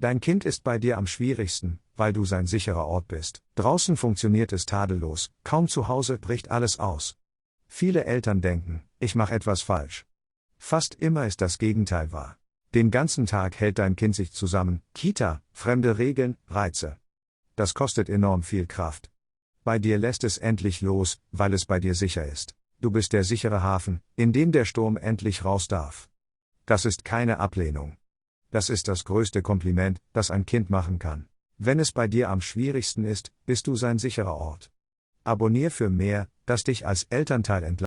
Dein Kind ist bei dir am schwierigsten, weil du sein sicherer Ort bist. Draußen funktioniert es tadellos, kaum zu Hause bricht alles aus. Viele Eltern denken, ich mache etwas falsch. Fast immer ist das Gegenteil wahr. Den ganzen Tag hält dein Kind sich zusammen, Kita, fremde Regeln, Reize. Das kostet enorm viel Kraft. Bei dir lässt es endlich los, weil es bei dir sicher ist. Du bist der sichere Hafen, in dem der Sturm endlich raus darf. Das ist keine Ablehnung. Das ist das größte Kompliment, das ein Kind machen kann. Wenn es bei dir am schwierigsten ist, bist du sein sicherer Ort. Abonnier für mehr, das dich als Elternteil entlastet.